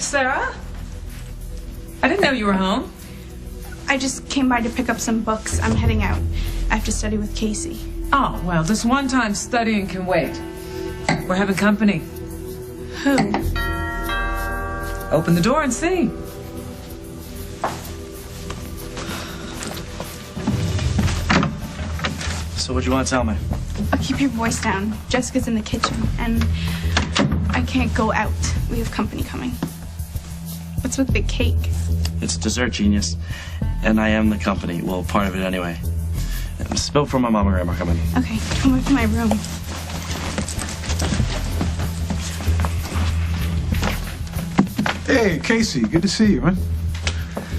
Sarah? I didn't know you were home. I just came by to pick up some books. I'm heading out. I have to study with Casey. Oh, well, this one time studying can wait. We're having company. Who? Open the door and see. So what do you want to tell me? Keep your voice down. Jessica's in the kitchen, and I can't go out. We have company coming. What's with the cake? It's dessert, genius. And I am the company. Well, part of it anyway. Spill for my mom and grandma coming. Okay, come over to my room. Hey, Casey, good to see you, man.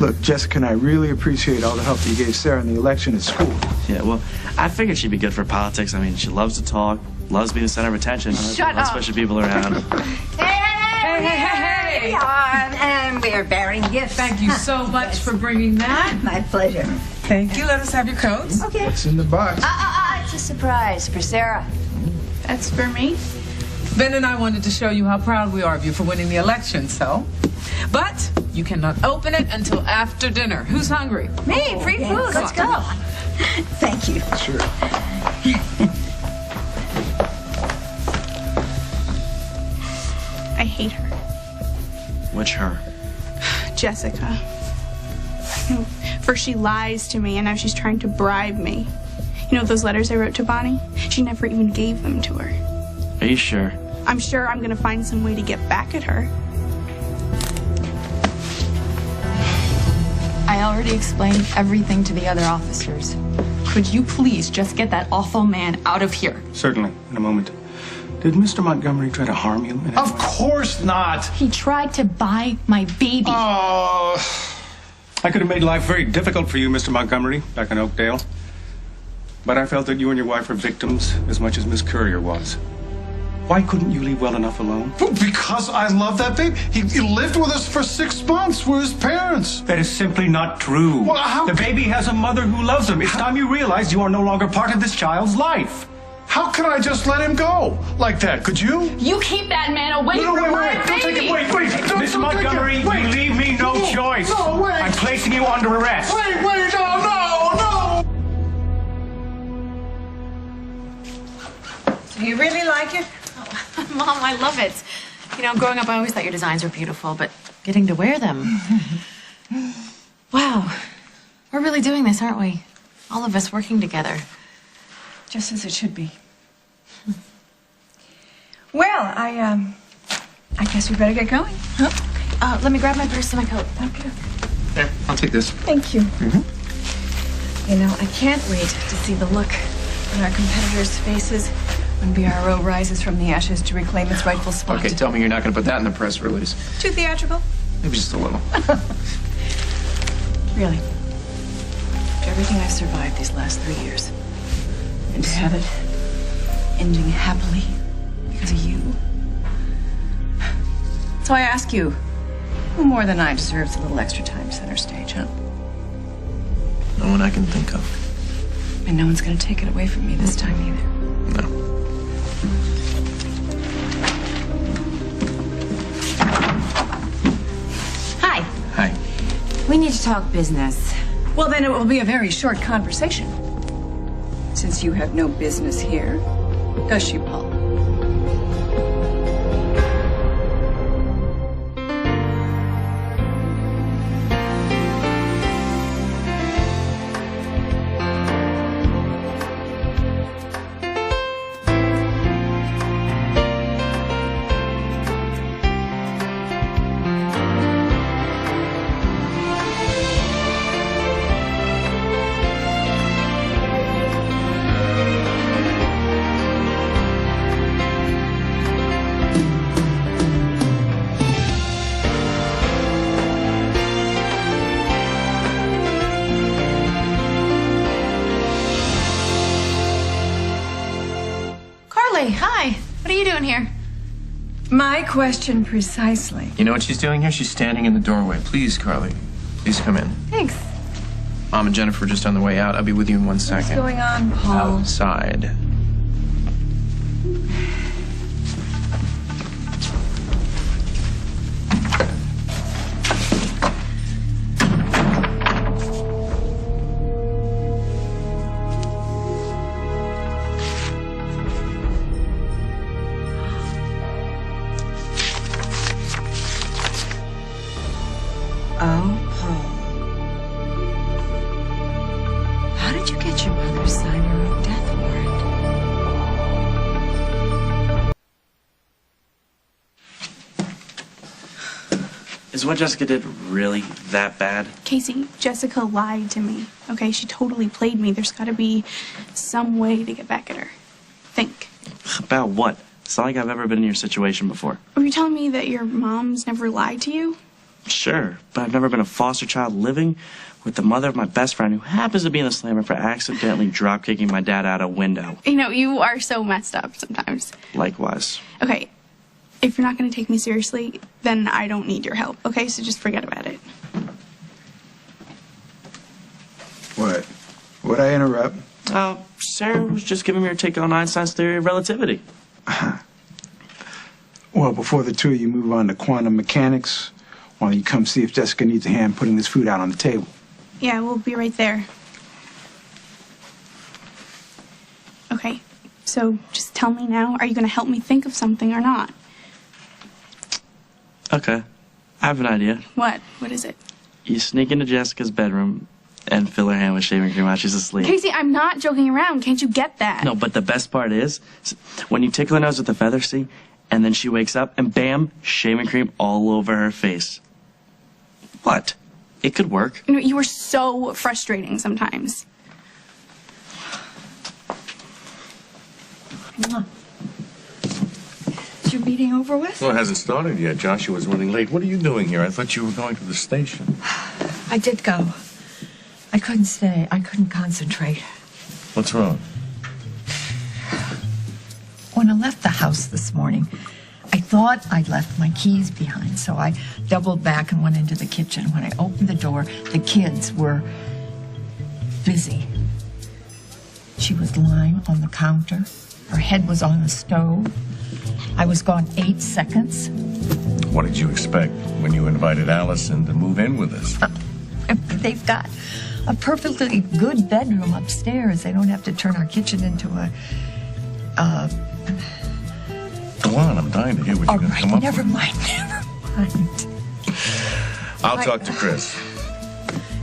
Look, Jessica and I really appreciate all the help you gave Sarah in the election at school. Yeah, well, I figured she'd be good for politics. I mean, she loves to talk, loves being the center of attention. Shut Lots up. of special people around. Hey! We are, and we are bearing gifts. Thank you so much for bringing that. My pleasure. Thank you. Let us have your coats. Okay. What's in the box? It's a surprise for Sarah. That's for me. Ben and I wanted to show you how proud we are of you for winning the election, so. But you cannot open it until after dinner. Who's hungry? Me, free food. Let's go. Thank you. Sure. I hate her. Which her? Jessica. First she lies to me, and now she's trying to bribe me. You know those letters I wrote to Bonnie? She never even gave them to her. Are you sure? I'm sure I'm gonna find some way to get back at her. I already explained everything to the other officers. Could you please just get that awful man out of here? Certainly, in a moment. Did Mr. Montgomery try to harm you? Of course not. He tried to buy my baby. Oh, I could have made life very difficult for you, Mr. Montgomery, back in Oakdale. But I felt that you and your wife were victims as much as Miss Courier was. Why couldn't you leave well enough alone? Well, because I love that baby. He lived with us for 6 months. We're his parents. That is simply not true. Well, how the baby has a mother who loves him. It's time you realize you are no longer part of this child's life. How could I just let him go like that? Could you? You keep that man away No, from wait, my wait, baby! don't take it. Wait. Don't Mr. take Montgomery, it. Wait. you leave me no choice. No, wait. I'm placing you under arrest. Wait, no. Do you really like it? Mom, I love it. You know, growing up, I always thought your designs were beautiful, but getting to wear them. Wow. We're really doing this, aren't we? All of us working together. Just as it should be. Well, I guess we better get going. Huh? Let me grab my purse and my coat. Okay. There, I'll take this. Thank you. You know, I can't wait to see the look on our competitors' faces when BRO rises from the ashes to reclaim its rightful spot. Okay, tell me you're not going to put that in the press release. Too theatrical? Maybe just a little. Really. After everything I've survived these last 3 years, and to have it ending happily because of you. So I ask you, who more than I deserves a little extra time center stage, huh? No one I can think of. And no one's gonna take it away from me this time either. No. Hi. Hi. We need to talk business. Well, then it will be a very short conversation. Since you have no business here, does she, Paul? Hi. What are you doing here? My question precisely. You know what she's doing here? She's standing in the doorway. Please, Carly. Please come in. Thanks. Mom and Jennifer are just on the way out. I'll be with you in 1 second. What's going on, Paul? Outside. Is what Jessica did really that bad? Casey, Jessica lied to me. Okay, she totally played me. There's got to be some way to get back at her. Think. About what? It's not like I've ever been in your situation before. Are you telling me that your mom's never lied to you? Sure, but I've never been a foster child living with the mother of my best friend who happens to be in the slammer for accidentally drop-kicking my dad out a window. You know, you are so messed up sometimes. Likewise. Okay, if you're not going to take me seriously, then I don't need your help, okay? So just forget about it. What? Would I interrupt? Sarah was just giving me her take on Einstein's theory of relativity. Well, before the two of you move on to quantum mechanics, why don't you come see if Jessica needs a hand putting this food out on the table? Yeah, we'll be right there. Okay, so just tell me now, are you going to help me think of something or not? Okay, I have an idea. What? What is it? You sneak into Jessica's bedroom and fill her hand with shaving cream while she's asleep. Casey, I'm not joking around. Can't you get that? No, but the best part is, when you tickle her nose with the feather, see, and then she wakes up, and bam, shaving cream all over her face. What? It could work. You know, you are so frustrating sometimes. Is your meeting over with? Well, it hasn't started yet. Joshua's running late. What are you doing here? I thought you were going to the station. I did go. I couldn't stay. I couldn't concentrate. What's wrong? When I left the house this morning, I thought I'd left my keys behind, so I doubled back and went into the kitchen. When I opened the door, the kids were busy. She was lying on the counter. Her head was on the stove. I was gone 8 seconds. What did you expect when you invited Allison to move in with us? They've got a perfectly good bedroom upstairs. They don't have to turn our kitchen into a... Go on, I'm dying to hear what you're going to come up never with. mind. I'll talk to Chris.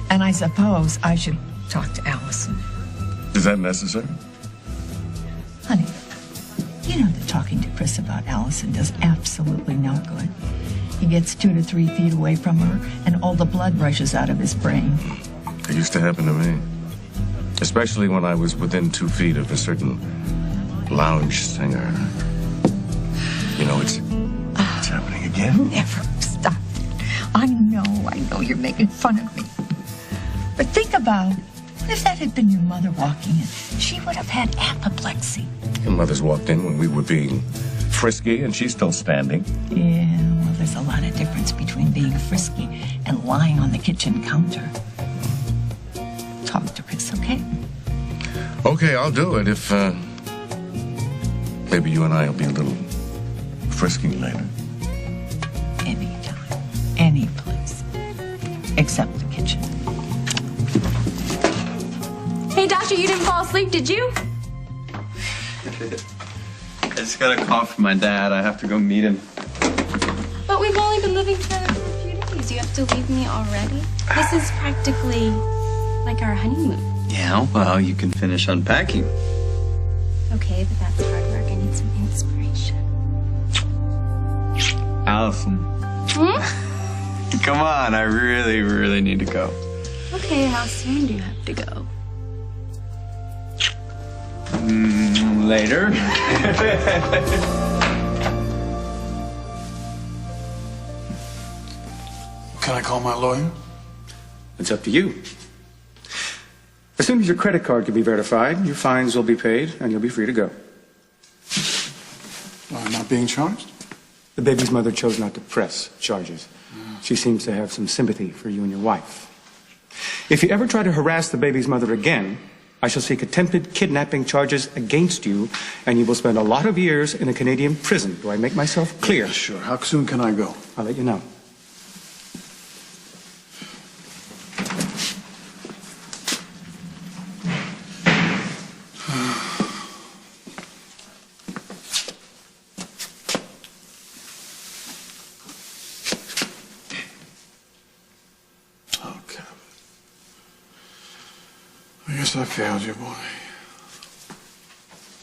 And I suppose I should talk to Allison. Is that necessary? Honey, you know that talking to Chris about Allison does absolutely no good. He gets 2 to 3 feet away from her, and all the blood rushes out of his brain. It used to happen to me. Especially when I was within 2 feet of a certain lounge singer. You know, it's happening again. Never stop it. I know you're making fun of me. But think about, what if that had been your mother walking in? She would have had apoplexy. Your mother's walked in when we were being frisky, and she's still standing. Yeah, well, there's a lot of difference between being frisky and lying on the kitchen counter. Talk to Chris, okay? Okay, I'll do it if, maybe you and I will be a little frisky later. Anytime. Any place. Except the kitchen. Hey, Dasha, you didn't fall asleep, did you? I just got a call from my dad. I have to go meet him. But we've only been living together for a few days. You have to leave me already? This is practically like our honeymoon. Yeah, well, you can finish unpacking. Okay, but that's hard work. I need some inspiration. Allison. Come on, I really, really need to go. Okay, how soon do you have to go? Later. Can I call my lawyer? It's up to you. As soon as your credit card can be verified, your fines will be paid, and you'll be free to go. I'm not being charged? The baby's mother chose not to press charges. She seems to have some sympathy for you and your wife. If you ever try to harass the baby's mother again, I shall seek attempted kidnapping charges against you, and you will spend a lot of years in a Canadian prison. Do I make myself clear? Yeah, sure. How soon can I go? I'll let you know. I guess I failed you, boy.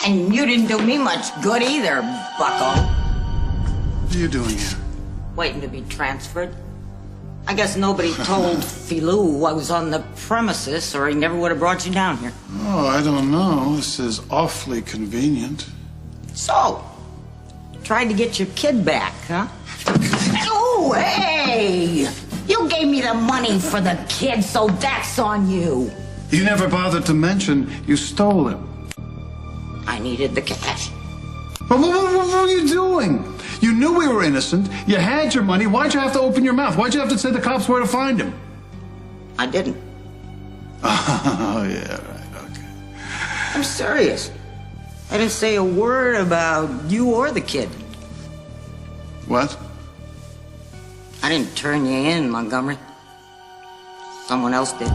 And you didn't do me much good either, bucko. What are you doing here? Waiting to be transferred. I guess nobody told Philou I was on the premises, or he never would have brought you down here. Oh, I don't know. This is awfully convenient. So, tried to get your kid back, huh? Oh, hey! You gave me the money for the kid, so that's on you. You never bothered to mention you stole him. I needed the cash. But what were you doing? You knew we were innocent. You had your money. Why'd you have to open your mouth? Why'd you have to say the cops where to find him? I didn't. Oh, yeah, right, okay. I'm serious. I didn't say a word about you or the kid. What? I didn't turn you in, Montgomery. Someone else did.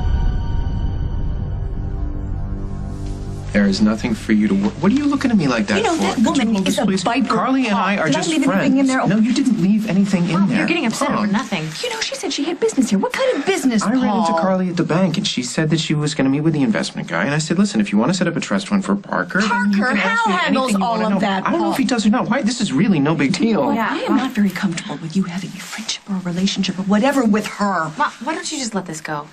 There is nothing for you to work. What are you looking at me like that You know, for? that Could you woman hold is this, a please? viper. Carly and I are Did I just leave friends. anything in there? No, you didn't leave anything in there. You're getting upset Paul. over nothing. You know, she said she had business here. What kind of business, I ran into Paul? Carly at the bank, and she said that she was going to meet with the investment guy. And I said, listen, if you want to set up a trust fund for Parker, then you Parker, can ask me Hal handles anything you all want to of know. that, I don't know Paul. if he does or not. Why? This is really no big deal. Yeah, I am not very comfortable with you having a friendship or a relationship or whatever with her. Mom, why don't you just let this go?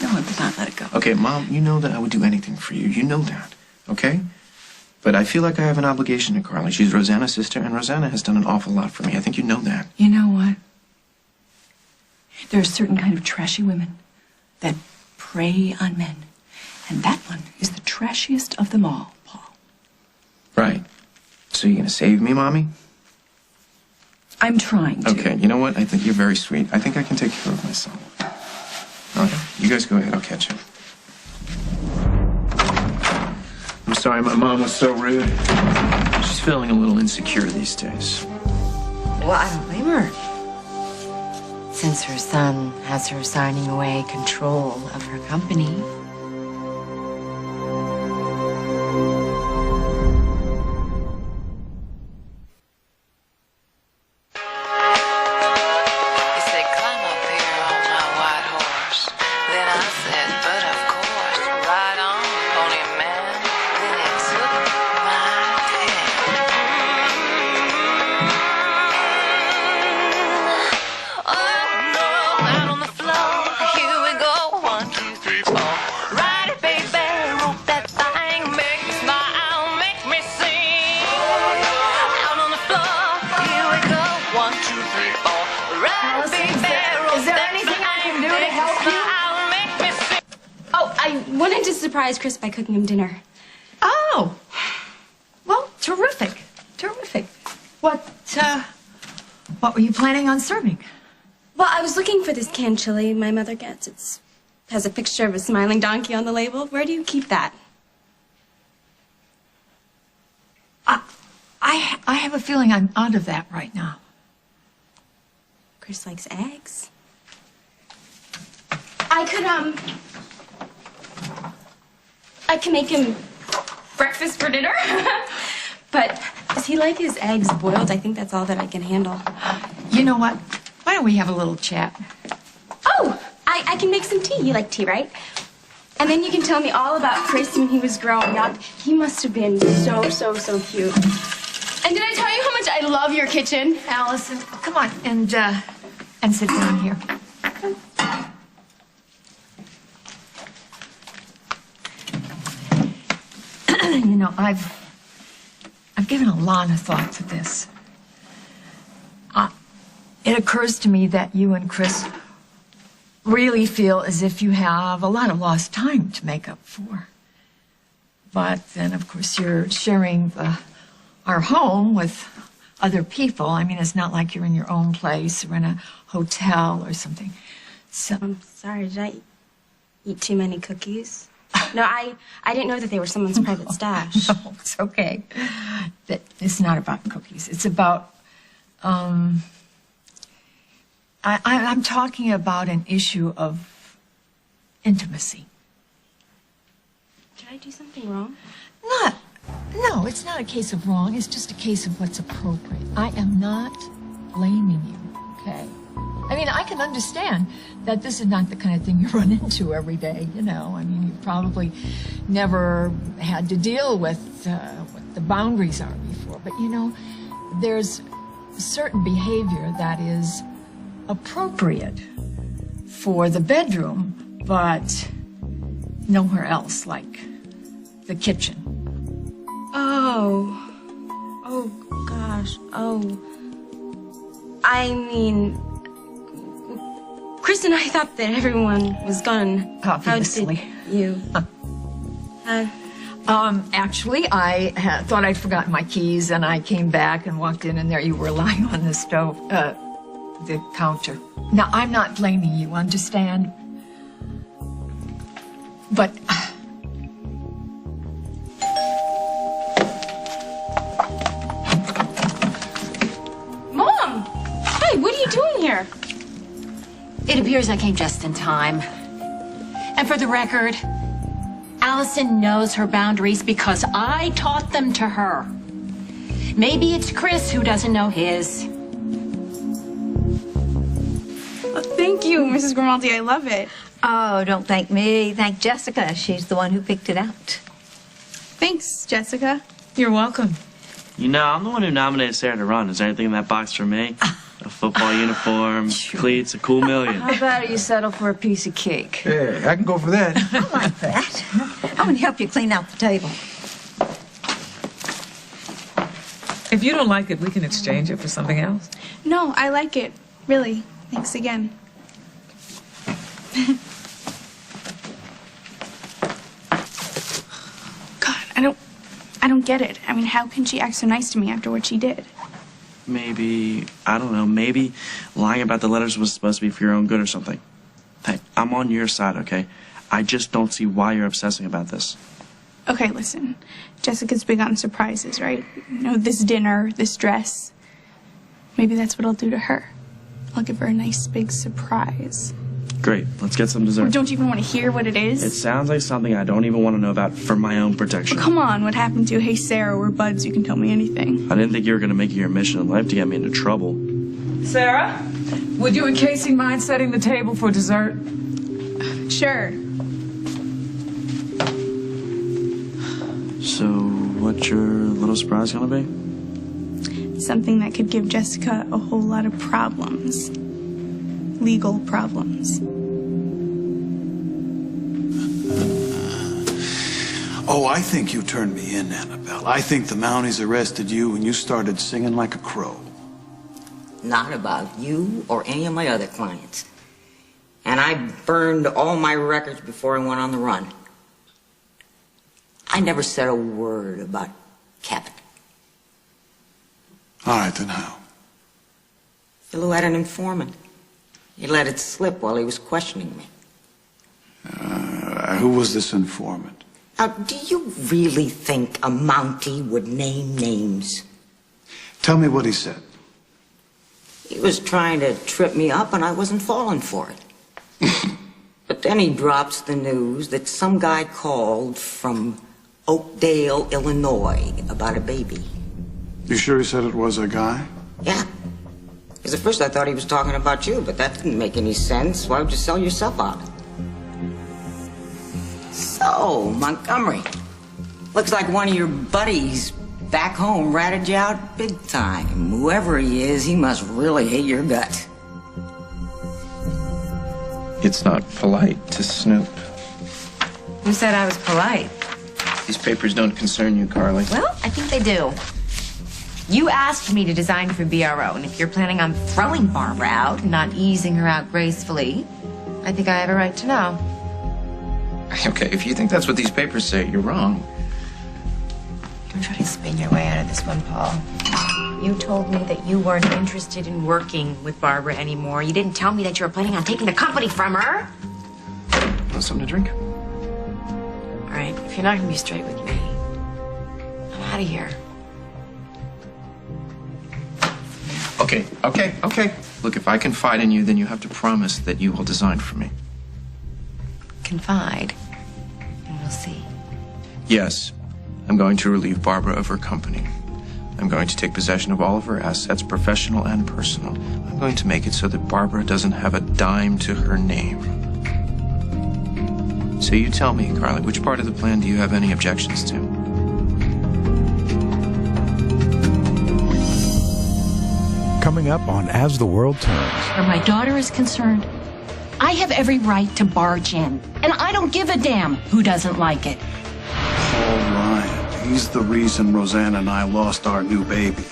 No, I will not let it go. Okay, Mom, you know that I would do anything for you. You know that, okay? But I feel like I have an obligation to Carly. She's Rosanna's sister, and Rosanna has done an awful lot for me. I think you know that. You know what? There are certain kind of trashy women that prey on men. And that one is the trashiest of them all, Paul. Right. So you're going to save me, Mommy? I'm trying to. Okay, you know what? I think you're very sweet. I think I can take care of myself. Okay, you guys go ahead. I'll catch you. I'm sorry my mom was so rude. She's feeling a little insecure these days. Well, I don't blame her. Since her son has her signing away control of her company. I wanted to surprise Chris by cooking him dinner. Oh! Well, terrific. Terrific. What were you planning on serving? Well, I was looking for this canned chili my mother gets. It has a picture of a smiling donkey on the label. Where do you keep that? I have a feeling I'm out of that right now. Chris likes eggs. I can make him breakfast for dinner. But does he like his eggs boiled? I think that's all that I can handle. You know what? Why don't we have a little chat? Oh, I can make some tea. You like tea, right? And then you can tell me all about Chris when he was growing up. He must have been so cute. And did I tell you how much I love your kitchen? Allison, come on and sit down here. You know, I've given a lot of thought to this. It occurs to me that you and Chris really feel as if you have a lot of lost time to make up for. But then, of course, you're sharing our home with other people. I mean, it's not like you're in your own place or in a hotel or something. So I'm sorry, did I eat too many cookies? No, I didn't know that they were someone's private stash. No, it's okay. It's not about cookies. It's about, I'm talking about an issue of intimacy. Did I do something wrong? No, it's not a case of wrong. It's just a case of what's appropriate. I am not blaming you, okay? I mean, I can understand that this is not the kind of thing you run into every day, you know. I mean, you probably never had to deal with what the boundaries are before. But, you know, there's certain behavior that is appropriate for the bedroom, but nowhere else, like the kitchen. Oh. Oh, gosh. Oh. I mean, Chris and I thought that everyone was gone. Obviously. How did you? Actually, I thought I'd forgotten my keys, and I came back and walked in, and there you were lying on the stove, the counter. Now, I'm not blaming you, understand? But... Mom! Hey, what are you doing here? It appears I came just in time. And for the record, Allison knows her boundaries because I taught them to her. Maybe it's Chris who doesn't know his. Thank you, Mrs. Grimaldi. I love it. Oh, don't thank me. Thank Jessica. She's the one who picked it out. Thanks, Jessica. You're welcome. You know, I'm the one who nominated Sarah to run. Is there anything in that box for me? A football uniform, cleats, a cool million. How about you settle for a piece of cake? Hey, I can go for that. I like that. I'm going to help you clean out the table. If you don't like it, we can exchange it for something else. No, I like it. Really. Thanks again. God, I don't get it. I mean, how can she act so nice to me after what she did? Maybe, I don't know, maybe lying about the letters was supposed to be for your own good or something. Hey, I'm on your side, okay? I just don't see why you're obsessing about this. Okay, listen. Jessica's big on surprises, right? You know, this dinner, this dress. Maybe that's what I'll do to her. I'll give her a nice big surprise. Great, let's get some dessert. Don't you even want to hear what it is? It sounds like something I don't even want to know about for my own protection. Well, come on, what happened to you? Hey, Sarah, we're buds. You can tell me anything. I didn't think you were going to make it your mission in life to get me into trouble. Sarah, would you and Casey mind setting the table for dessert? Sure. So, what's your little surprise going to be? Something that could give Jessica a whole lot of problems. Legal problems. Oh, I think you turned me in, Annabelle. I think the Mounties arrested you when you started singing like a crow. Not about you or any of my other clients. And I burned all my records before I went on the run. I never said a word about Kevin. All right, then how? Phil had an informant. He let it slip while he was questioning me. Who was this informant? Now, do you really think a Mountie would name names? Tell me what he said. He was trying to trip me up and I wasn't falling for it. But then he drops the news that some guy called from Oakdale, Illinois about a baby. You sure he said it was a guy? Yeah. Because at first I thought he was talking about you, but that didn't make any sense. Why would you sell yourself out? So, Montgomery, looks like one of your buddies back home ratted you out big time. Whoever he is, he must really hate your guts. It's not polite to snoop. Who said I was polite? These papers don't concern you, Carly. Well, I think they do. You asked me to design for BRO, and if you're planning on throwing Barbara out and not easing her out gracefully, I think I have a right to know. Okay, if you think that's what these papers say, you're wrong. Don't try to spin your way out of this one, Paul. You told me that you weren't interested in working with Barbara anymore. You didn't tell me that you were planning on taking the company from her. Want something to drink? All right, if you're not going to be straight with me, I'm out of here. Okay. Look, if I confide in you, then you have to promise that you will design for me. Confide, and we'll see. Yes, I'm going to relieve Barbara of her company. I'm going to take possession of all of her assets, professional and personal. I'm going to make it so that Barbara doesn't have a dime to her name. So you tell me, Carly, which part of the plan do you have any objections to? Coming up on As the World Turns. Where my daughter is concerned, I have every right to barge in, and I don't give a damn who doesn't like it. Paul Ryan. He's the reason Roseanne and I lost our new baby.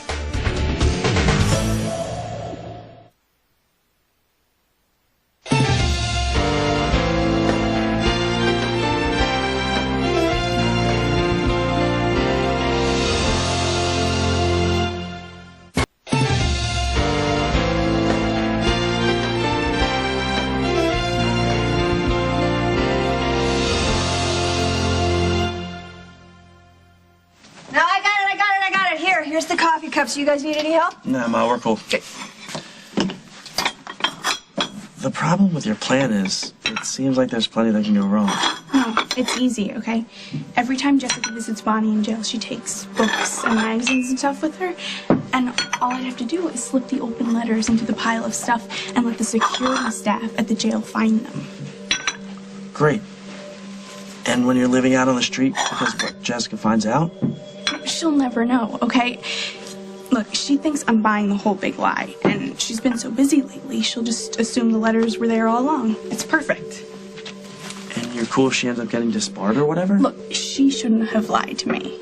No, I got it. Here's the coffee cups. You guys need any help? Nah, Ma, we're cool. The problem with your plan is, it seems like there's plenty that can go wrong. No, it's easy, okay? Every time Jessica visits Bonnie in jail, she takes books and magazines and stuff with her. And all I'd have to do is slip the open letters into the pile of stuff and let the security staff at the jail find them. Great. And when you're living out on the street, because what Jessica finds out? She'll never know, okay? Look, she thinks I'm buying the whole big lie, and she's been so busy lately, she'll just assume the letters were there all along. It's perfect. And you're cool if she ends up getting disbarred or whatever? Look, she shouldn't have lied to me.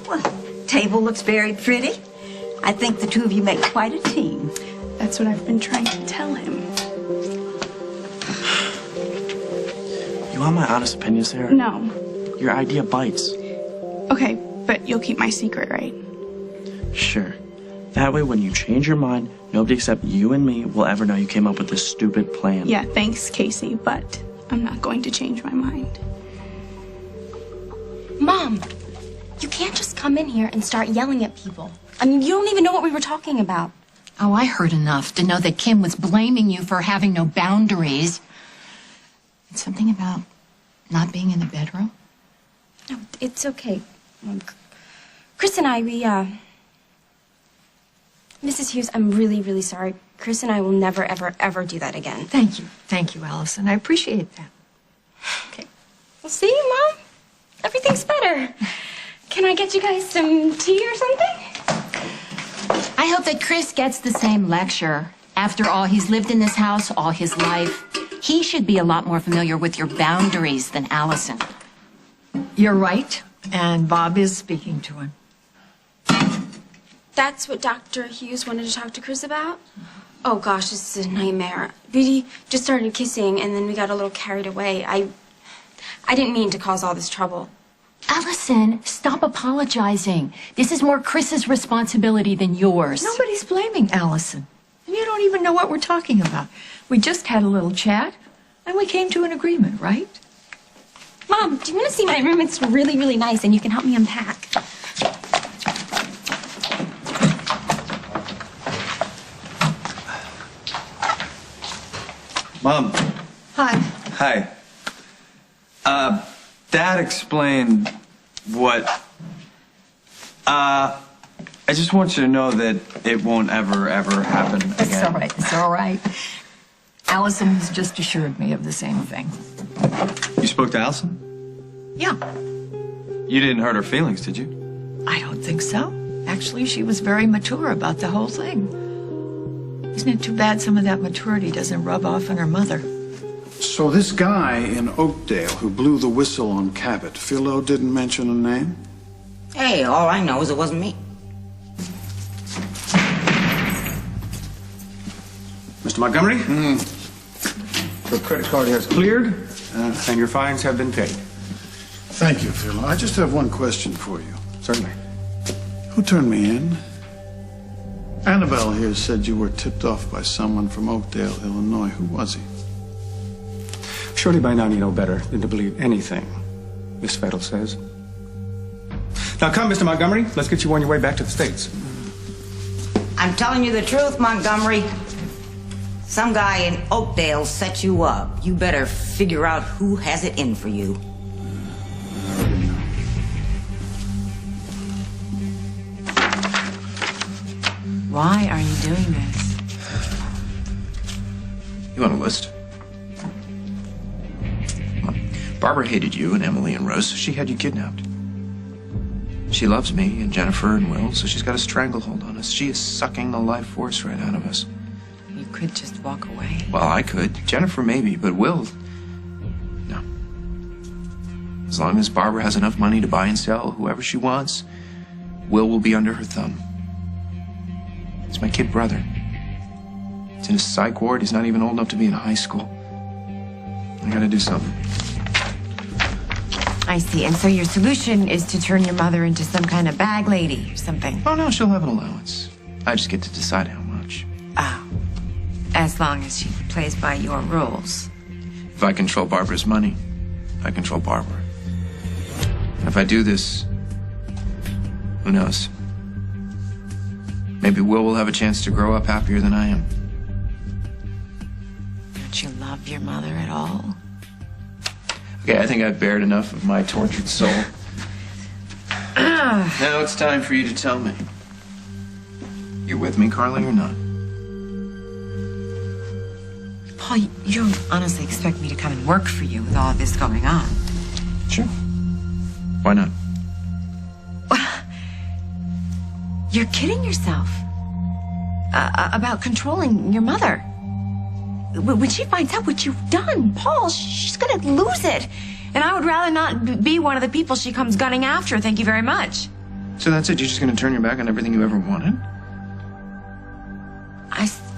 Well, table looks very pretty. I think the two of you make quite a team. That's what I've been trying to tell him. You want my honest opinion, Sarah? No. Your idea bites. Okay, but you'll keep my secret, right? Sure. That way, when you change your mind, nobody except you and me will ever know you came up with this stupid plan. Yeah, thanks, Casey, but I'm not going to change my mind. Mom, you can't just come in here and start yelling at people. I mean, you don't even know what we were talking about. Oh, I heard enough to know that Kim was blaming you for having no boundaries. It's something about not being in the bedroom. No, it's okay. Chris and I, Mrs. Hughes, I'm really, really sorry. Chris and I will never, ever, ever do that again. Thank you, Allison. I appreciate that. Okay. Well, see, Mom? Everything's better. Can I get you guys some tea or something? I hope that Chris gets the same lecture. After all, he's lived in this house all his life. He should be a lot more familiar with your boundaries than Allison. You're right, and Bob is speaking to him. That's what Dr. Hughes wanted to talk to Chris about? Oh gosh, this is a nightmare. We just started kissing and then we got a little carried away. I didn't mean to cause all this trouble. Allison, stop apologizing. This is more Chris's responsibility than yours. Nobody's blaming Allison. And you don't even know what we're talking about. We just had a little chat, and we came to an agreement, right? Mom, do you want to see my room? It's really, really nice and you can help me unpack. Mom. Hi. Hi. Dad explained what... I just want you to know that it won't ever happen again. It's all right. Allison has just assured me of the same thing. You spoke to Allison? Yeah. You didn't hurt her feelings, did you? I don't think so. Actually, she was very mature about the whole thing. Isn't it too bad some of that maturity doesn't rub off on her mother? So this guy in Oakdale who blew the whistle on Cabot, Philo didn't mention a name? Hey, all I know is it wasn't me. Mr. Montgomery? Your credit card has cleared, and your fines have been paid. Thank you, Philo. I just have one question for you. Certainly. Who turned me in? Annabelle here said you were tipped off by someone from Oakdale, Illinois. Who was he? Surely by now you know better than to believe anything Miss Fettle says. Now come, Mr. Montgomery. Let's get you on your way back to the States. I'm telling you the truth, Montgomery. Some guy in Oakdale set you up. You better figure out who has it in for you. Why are you doing this? You want a list? Barbara hated you and Emily and Rose, so she had you kidnapped. She loves me and Jennifer and Will, so she's got a stranglehold on us. She is sucking the life force right out of us. You could just walk away. Well, I could. Jennifer, maybe, but Will, no. As long as Barbara has enough money to buy and sell whoever she wants, Will be under her thumb. It's my kid brother. He's in a psych ward. He's not even old enough to be in high school. I gotta do something. I see. And so your solution is to turn your mother into some kind of bag lady or something? Oh, no, she'll have an allowance. I just get to decide how much. Oh. As long as she plays by your rules. If I control Barbara's money, I control Barbara. And if I do this, who knows? Maybe Will have a chance to grow up happier than I am. Don't you love your mother at all? Okay, I think I've bared enough of my tortured soul. Now it's time for you to tell me. You with me, Carly, or not? Paul, you don't honestly expect me to come and work for you with all of this going on? Sure. Why not? You're kidding yourself. About controlling your mother. When she finds out what you've done, Paul, she's gonna lose it. And I would rather not be one of the people she comes gunning after. Thank you very much. So that's it? You're just gonna turn your back on everything you ever wanted?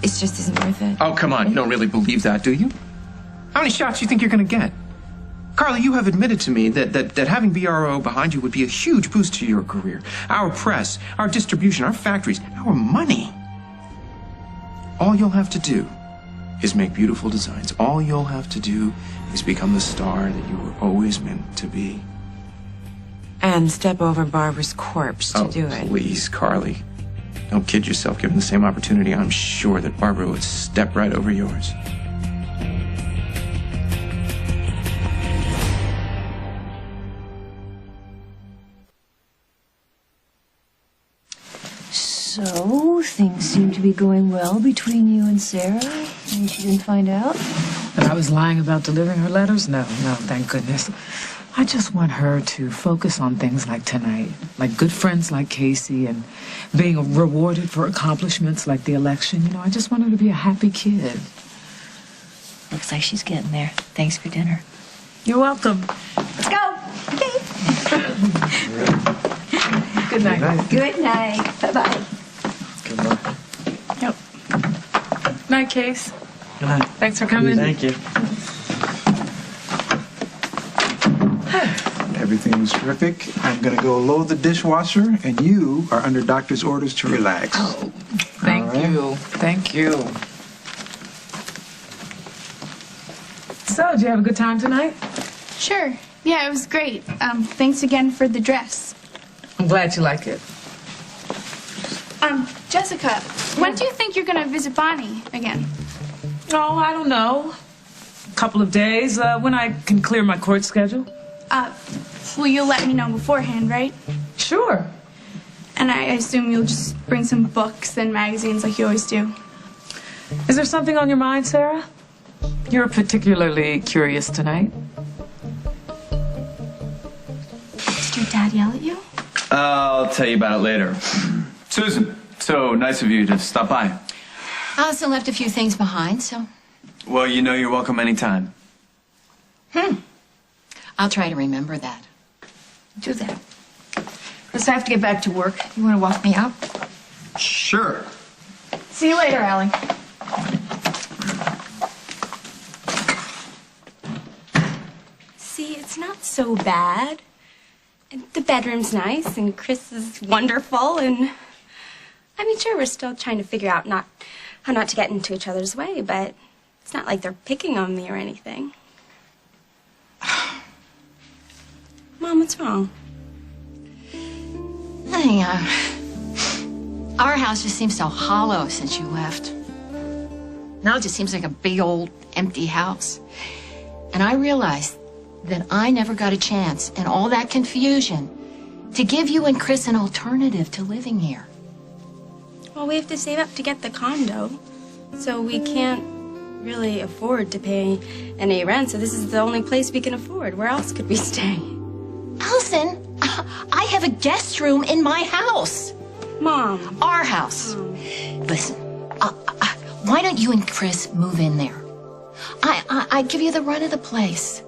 It just isn't worth it. Oh, come on. You don't really believe that, do you? How many shots do you think you're gonna get? Carly, you have admitted to me that having BRO behind you would be a huge boost to your career. Our press, our distribution, our factories, our money. All you'll have to do is make beautiful designs. All you'll have to do is become the star that you were always meant to be. And step over Barbara's corpse to do it. Please, Carly. Don't kid yourself. Given the same opportunity, I'm sure that Barbara would step right over yours. So, things seem to be going well between you and Sarah. And she didn't find out? That I was lying about delivering her letters? No, thank goodness. I just want her to focus on things like tonight, like good friends like Casey and being rewarded for accomplishments like the election. You know, I just want her to be a happy kid. Looks like she's getting there. Thanks for dinner. You're welcome. Let's go. Okay. Good night. Good night. Bye-bye. Good luck. Yep. Night, Case. Good night. Thanks for coming. Thank you. Everything was terrific. I'm going to go load the dishwasher, and you are under doctor's orders to relax. Oh, thank you. Thank you. So, did you have a good time tonight? Sure. Yeah, it was great. Thanks again for the dress. I'm glad you like it. Jessica, when do you think you're gonna visit Bonnie again? Oh, I don't know. A couple of days, when I can clear my court schedule. Well, you'll let me know beforehand, right? Sure. And I assume you'll just bring some books and magazines like you always do. Is there something on your mind, Sarah? You're particularly curious tonight. Did your dad yell at you? I'll tell you about it later. Susan, so nice of you to stop by. Allison left a few things behind, so... Well, you know you're welcome anytime. I'll try to remember that. Do that. Let's have to get back to work. You want to walk me out? Sure. See you later, Allie. See, it's not so bad. And the bedroom's nice, and Chris is wonderful, and... I mean, sure, we're still trying to figure out how not to get into each other's way, but it's not like they're picking on me or anything. Mom, what's wrong? Nothing, our house just seems so hollow since you left. Now it just seems like a big old empty house. And I realized that I never got a chance in all that confusion to give you and Chris an alternative to living here. Well, we have to save up to get the condo, so we can't really afford to pay any rent, so this is the only place we can afford. Where else could we stay? Allison, I have a guest room in my house. Mom. Our house. Listen, Why don't you and Chris move in there? I'd give you the run of the place.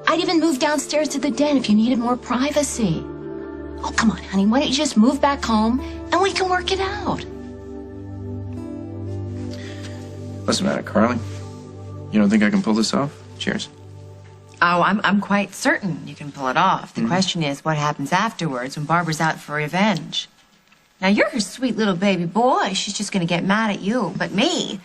I'd even move downstairs to the den if you needed more privacy. Oh, come on, honey. Why don't you just move back home and we can work it out? What's the matter, Carly? You don't think I can pull this off? Cheers. Oh, I'm quite certain you can pull it off. The question is what happens afterwards when Barbara's out for revenge. Now, you're her sweet little baby boy. She's just going to get mad at you. But me,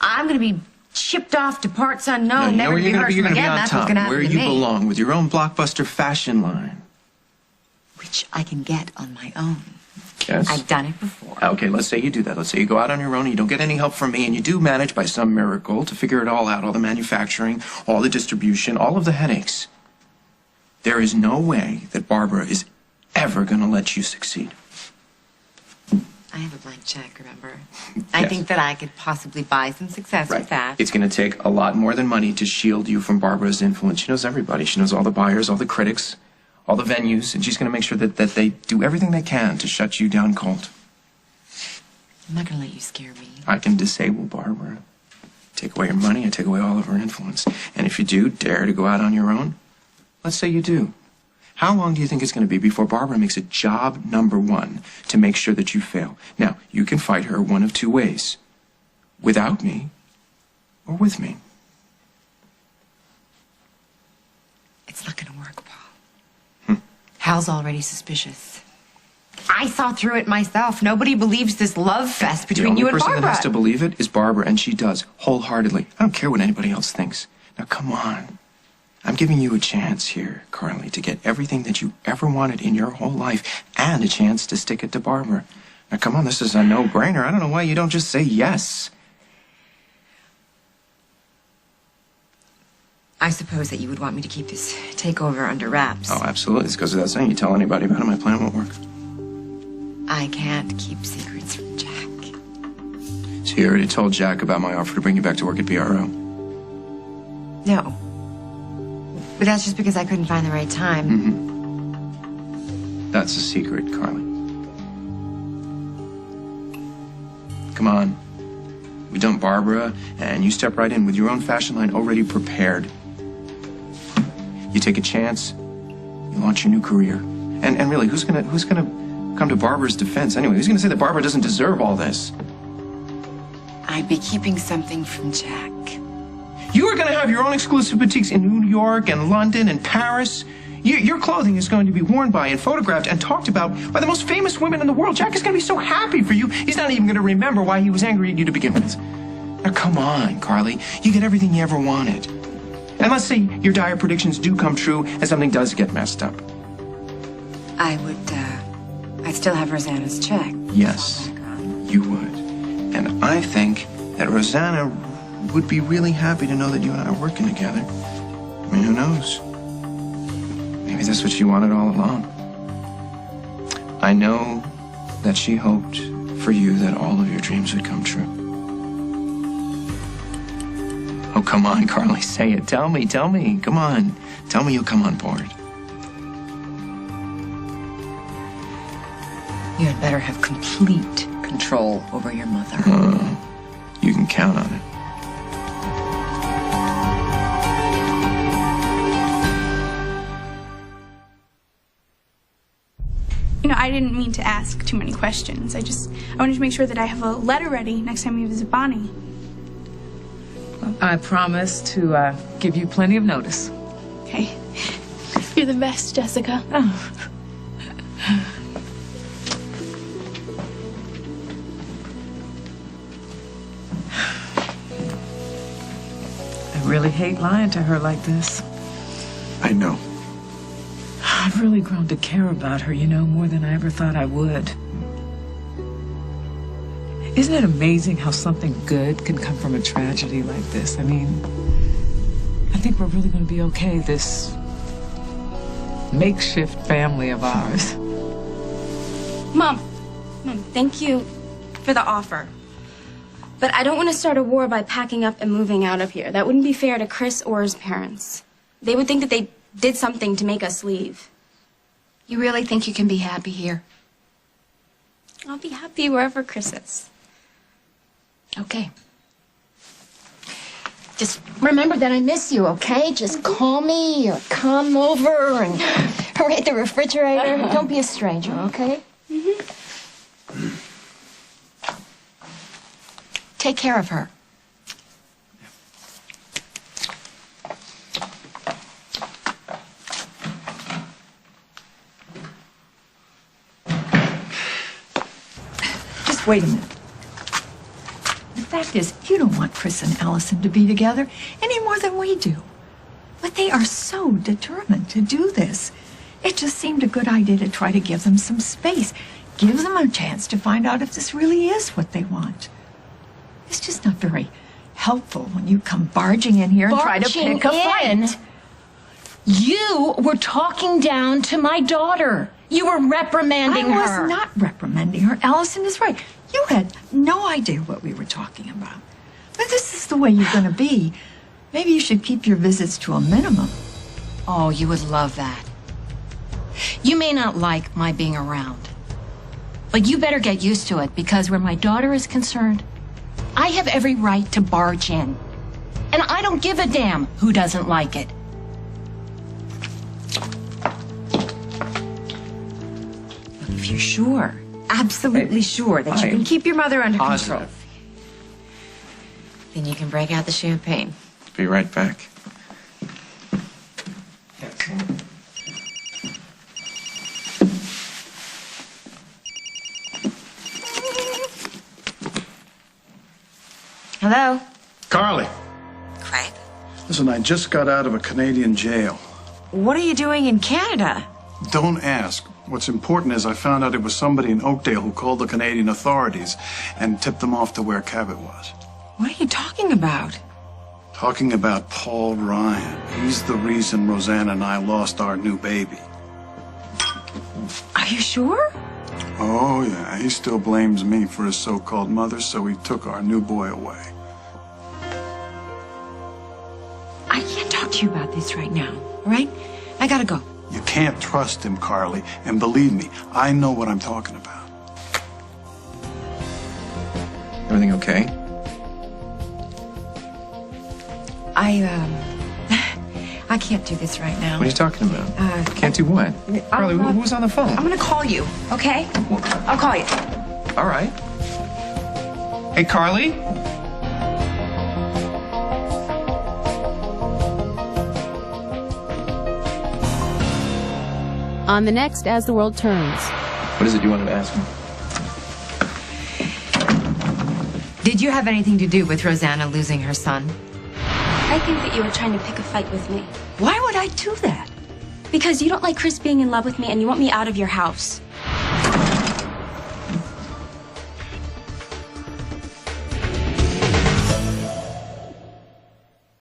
I'm going to be shipped off to parts unknown, never to be heard from again. That's what's going to happen where to you me. belong, with your own blockbuster fashion line. Which I can get on my own. Yes. I've done it before. Okay, let's say you do that. Let's say you go out on your own and you don't get any help from me, and you do manage by some miracle to figure it all out, all the manufacturing, all the distribution, all of the headaches. There is no way that Barbara is ever going to let you succeed. I have a blank check, remember? I think that I could possibly buy some success with that. It's going to take a lot more than money to shield you from Barbara's influence. She knows everybody. She knows all the buyers, all the critics, all the venues, and she's going to make sure that they do everything they can to shut you down cold. I'm not going to let you scare me. I can disable Barbara. Take away her money, I take away all of her influence. And if you do dare to go out on your own, let's say you do. How long do you think it's going to be before Barbara makes it job number one to make sure that you fail? Now, you can fight her one of two ways. Without me, or with me. It's not going to work, Paul. Hal's already suspicious. I saw through it myself. Nobody believes this love fest between you and The only person Barbara. that has to believe it is Barbara, and she does, wholeheartedly. I don't care what anybody else thinks. Now, come on. I'm giving you a chance here, Carly, to get everything that you ever wanted in your whole life, and a chance to stick it to Barbara. Now, come on, this is a no-brainer. I don't know why you don't just say yes. I suppose that you would want me to keep this takeover under wraps. Oh, absolutely. It's because of that saying. You tell anybody about it, my plan won't work. I can't keep secrets from Jack. So you already told Jack about my offer to bring you back to work at PRO? No. But that's just because I couldn't find the right time. That's a secret, Carly. Come on. We dump Barbara, and you step right in with your own fashion line already prepared. You take a chance, you launch your new career. And really, who's gonna come to Barbara's defense anyway? Who's gonna say that Barbara doesn't deserve all this? I'd be keeping something from Jack. You are going to have your own exclusive boutiques in New York and London and Paris. Your clothing is going to be worn by and photographed and talked about by the most famous women in the world. Jack is going to be so happy for you, he's not even going to remember why he was angry at you to begin with. Now, come on, Carly. You get everything you ever wanted. And let's say your dire predictions do come true and something does get messed up. I'd still have Rosanna's check. Yes, you would. And I think that Rosanna would be really happy to know that you and I are working together. I mean, who knows? Maybe that's what she wanted all along. I know that she hoped for you that all of your dreams would come true. Oh, come on, Carly, say it. Tell me. Come on. Tell me you'll come on board. You had better have complete control over your mother. You can count on it. You know, I didn't mean to ask too many questions. I wanted to make sure that I have a letter ready next time you visit Bonnie. I promise to give you plenty of notice. Okay. You're the best, Jessica. Oh. I really hate lying to her like this. I know. I've really grown to care about her, you know, more than I ever thought I would. Isn't it amazing how something good can come from a tragedy like this? I mean, I think we're really going to be okay, this makeshift family of ours. Mom, thank you for the offer. But I don't want to start a war by packing up and moving out of here. That wouldn't be fair to Chris or his parents. They would think that they did something to make us leave. You really think you can be happy here? I'll be happy wherever Chris is. Okay. Just remember that I miss you, okay? Just call me or come over and hurry at the refrigerator. Don't be a stranger, okay? Take care of her. Just wait a minute. The fact is, you don't want Chris and Allison to be together any more than we do. But they are so determined to do this. It just seemed a good idea to try to give them some space. Give them a chance to find out if this really is what they want. It's just not very helpful when you come barging in here and try to pick a fight. You were talking down to my daughter. You were reprimanding her. I was not reprimanding her. Allison is right. You had no idea what we were talking about. But this is the way you're going to be. Maybe you should keep your visits to a minimum. Oh, you would love that. You may not like my being around, but you better get used to it because where my daughter is concerned, I have every right to barge in. And I don't give a damn who doesn't like it. If you're sure, absolutely sure that you can keep your mother under control, then you can break out the champagne. Be right back. Hello? Carly. Craig? Listen, I just got out of a Canadian jail. What are you doing in Canada? Don't ask. What's important is I found out it was somebody in Oakdale who called the Canadian authorities and tipped them off to where Cabot was. What are you talking about? Talking about Paul Ryan. He's the reason Roseanne and I lost our new baby. Are you sure? Oh, yeah. He still blames me for his so-called mother, so he took our new boy away. I can't talk to you about this right now, all right? I gotta go. You can't trust him, Carly. And believe me, I know what I'm talking about. Everything okay? I can't do this right now. What are you talking about? Can't do what? Carly, who's on the phone? I'm gonna call you, okay? I'll call you. All right. Hey, Carly? On the next As the World Turns. What is it you wanted to ask me? Did you have anything to do with Rosanna losing her son? I think that you were trying to pick a fight with me. Why would I do that? Because you don't like Chris being in love with me and you want me out of your house.